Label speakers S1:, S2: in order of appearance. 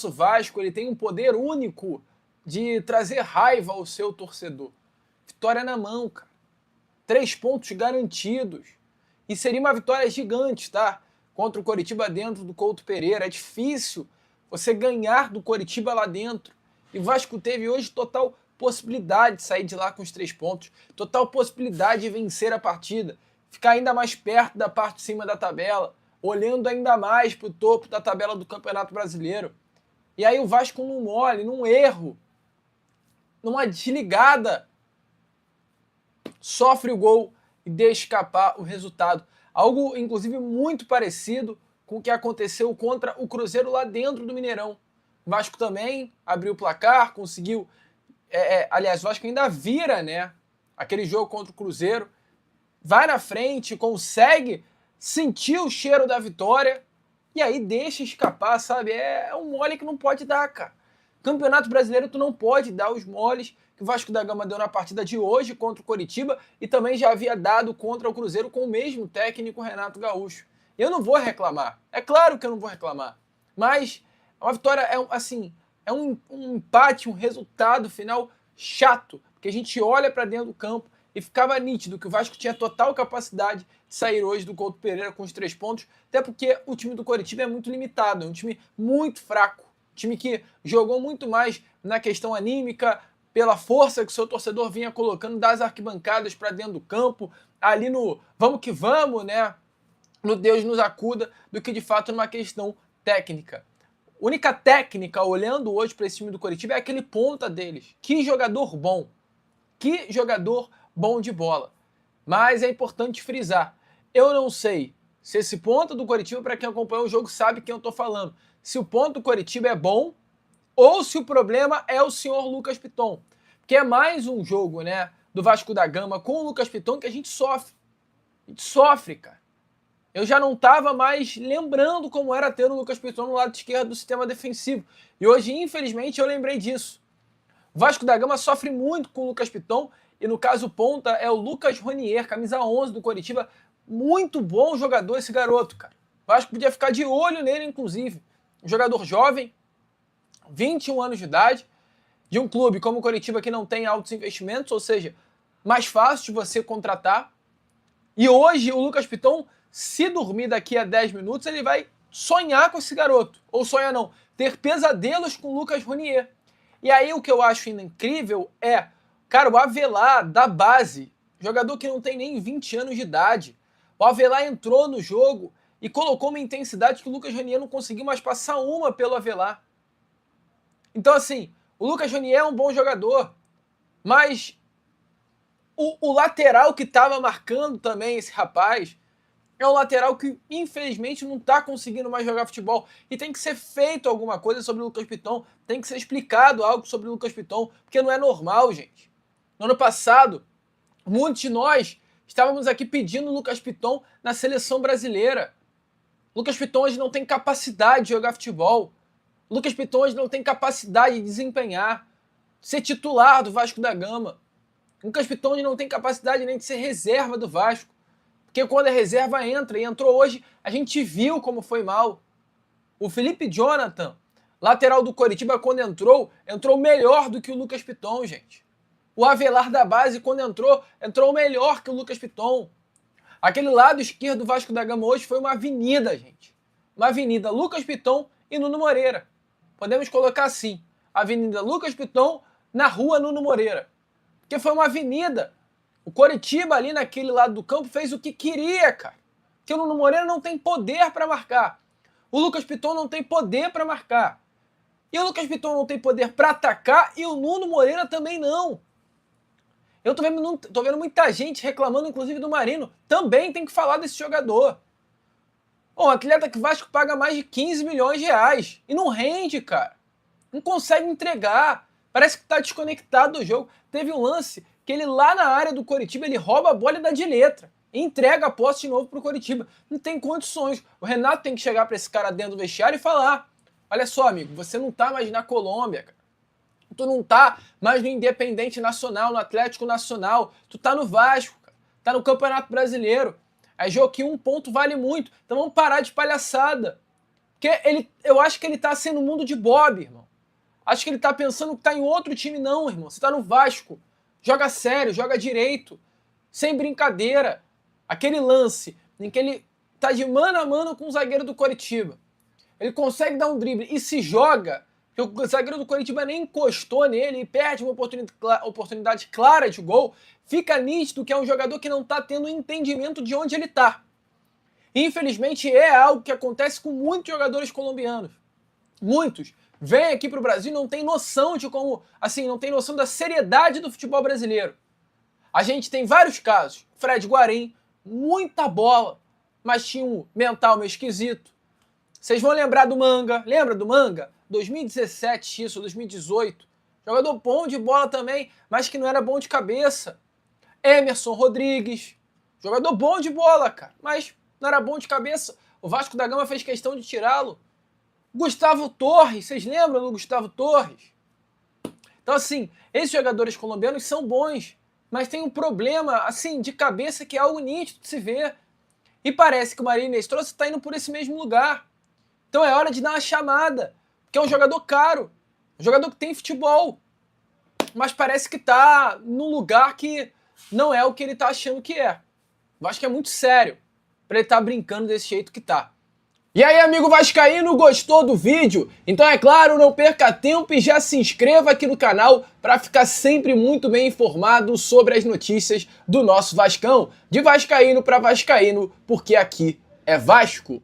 S1: nosso Vasco ele tem um poder único de trazer raiva ao seu torcedor. Vitória na mão, cara. 3 pontos garantidos. E seria uma vitória gigante, tá? Contra o Coritiba dentro do Couto Pereira. É difícil você ganhar do Coritiba lá dentro. E o Vasco teve hoje total possibilidade de sair de lá com os 3 pontos. Total possibilidade de vencer a partida. Ficar ainda mais perto da parte de cima da tabela. Olhando ainda mais para o topo da tabela do Campeonato Brasileiro. E aí o Vasco num mole, num erro, numa desligada, sofre o gol e deixa escapar o resultado. Algo, inclusive, muito parecido com o que aconteceu contra o Cruzeiro lá dentro do Mineirão. O Vasco também abriu o placar, conseguiu... aliás, o Vasco ainda vira, né? Aquele jogo contra o Cruzeiro. Vai na frente, consegue sentir o cheiro da vitória e aí deixa escapar, sabe? É um mole que não pode dar, cara. Campeonato Brasileiro tu não pode dar os moles que o Vasco da Gama deu na partida de hoje contra o Coritiba e também já havia dado contra o Cruzeiro com o mesmo técnico Renato Gaúcho. Eu não vou reclamar, é claro que eu não vou reclamar, mas uma vitória é um empate, um resultado final chato, porque a gente olha para dentro do campo e ficava nítido que o Vasco tinha total capacidade de sair hoje do Couto Pereira com os 3 pontos, até porque o time do Coritiba é muito limitado, é um time muito fraco, um time que jogou muito mais na questão anímica, pela força que o seu torcedor vinha colocando das arquibancadas para dentro do campo, ali no vamos que vamos, né? No Deus nos acuda, do que de fato numa questão técnica. Única técnica, olhando hoje para esse time do Coritiba, é aquele ponta deles. Que jogador bom! Que jogador bom de bola. Mas é importante frisar, eu não sei se esse ponta do Coritiba, para quem acompanhou o jogo sabe quem eu estou falando, se o ponto do Coritiba é bom ou se o problema é o senhor Lucas Piton. Porque é mais um jogo, né, do Vasco da Gama com o Lucas Piton que a gente sofre. A gente sofre, cara. Eu já não estava mais lembrando como era ter o Lucas Piton no lado esquerdo do sistema defensivo. E hoje, infelizmente, eu lembrei disso. O Vasco da Gama sofre muito com o Lucas Piton, e no caso o ponta é o Lucas Ronier, camisa 11 do Coritiba. Muito bom jogador esse garoto, cara. O Vasco podia ficar de olho nele, inclusive. Um jogador jovem, 21 anos de idade, de um clube como o Coritiba que não tem altos investimentos, ou seja, mais fácil de você contratar. E hoje o Lucas Piton, se dormir daqui a 10 minutos, ele vai sonhar com esse garoto. Ou sonhar não, ter pesadelos com o Lucas Ronier. E aí o que eu acho ainda incrível é, cara, o Avelar da base, jogador que não tem nem 20 anos de idade. O Avelar entrou no jogo e colocou uma intensidade que o Lucas Ronier não conseguiu mais passar uma pelo Avelar. Então assim, o Lucas Ronier é um bom jogador, mas o lateral que estava marcando também esse rapaz é um lateral que, infelizmente, não está conseguindo mais jogar futebol. E tem que ser feito alguma coisa sobre o Lucas Piton. Tem que ser explicado algo sobre o Lucas Piton, porque não é normal, gente. No ano passado, muitos de nós estávamos aqui pedindo o Lucas Piton na seleção brasileira. O Lucas Piton hoje não tem capacidade de jogar futebol. O Lucas Piton hoje não tem capacidade de desempenhar, ser titular do Vasco da Gama. O Lucas Piton hoje não tem capacidade nem de ser reserva do Vasco. Porque quando a reserva entra, e entrou hoje, a gente viu como foi mal. O Felipe Jonathan, lateral do Coritiba, quando entrou melhor do que o Lucas Piton, gente. O Avelar da base, quando entrou melhor que o Lucas Piton. Aquele lado esquerdo do Vasco da Gama hoje foi uma avenida, gente. Uma avenida Lucas Piton e Nuno Moreira. Podemos colocar assim, Avenida Lucas Piton na rua Nuno Moreira. Porque foi uma avenida. O Coritiba ali naquele lado do campo fez o que queria, cara. Porque o Nuno Moreira não tem poder para marcar. O Lucas Piton não tem poder para marcar. E o Lucas Piton não tem poder para atacar e o Nuno Moreira também não. Eu tô vendo muita gente reclamando, inclusive do Marino. Também tem que falar desse jogador. Um atleta que o Vasco paga mais de 15 milhões de reais. E não rende, cara. Não consegue entregar. Parece que tá desconectado do jogo. Teve um lance que ele lá na área do Coritiba, ele rouba a bola e dá de letra. E entrega a posse de novo pro Coritiba. Não tem condições. O Renato tem que chegar para esse cara dentro do vestiário e falar: olha só, amigo, você não tá mais na Colômbia, cara. Tu não tá mais no Independente Nacional, no Atlético Nacional. Tu tá no Vasco, cara. Tá no Campeonato Brasileiro. É jogo que um ponto vale muito. Então vamos parar de palhaçada. Porque eu acho que ele tá sendo um mundo de Bob, irmão. Acho que ele tá pensando que tá em outro time, não, irmão. Você tá no Vasco. Joga sério, joga direito. Sem brincadeira. Aquele lance em que ele tá de mano a mano com o zagueiro do Coritiba. Ele consegue dar um drible e se joga, porque o zagueiro do Coritiba nem encostou nele e perde uma oportunidade clara de gol. Fica nítido que é um jogador que não tá tendo entendimento de onde ele tá. Infelizmente é algo que acontece com muitos jogadores colombianos. Muitos vêm aqui para o Brasil e não tem noção de como, assim, não tem noção da seriedade do futebol brasileiro. A gente tem vários casos. Fred Guarim, muita bola, mas tinha um mental meio esquisito. Vocês vão lembrar do Manga, lembra do Manga? 2017 isso, 2018. Jogador bom de bola também, mas que não era bom de cabeça. Emerson Rodrigues, jogador bom de bola, cara, mas não era bom de cabeça. O Vasco da Gama fez questão de tirá-lo. Gustavo Torres, vocês lembram do Gustavo Torres? Então, assim, esses jogadores colombianos são bons, mas tem um problema, assim, de cabeça que é algo nítido de se ver. E parece que o Maria Inês Trouxe está indo por esse mesmo lugar. Então é hora de dar uma chamada, porque é um jogador caro, um jogador que tem futebol, mas parece que está num lugar que não é o que ele está achando que é. Eu acho que é muito sério para ele estar brincando desse jeito que tá. E aí, amigo vascaíno, gostou do vídeo? Então, é claro, não perca tempo e já se inscreva aqui no canal para ficar sempre muito bem informado sobre as notícias do nosso Vascão. De vascaíno para vascaíno, porque aqui é Vasco.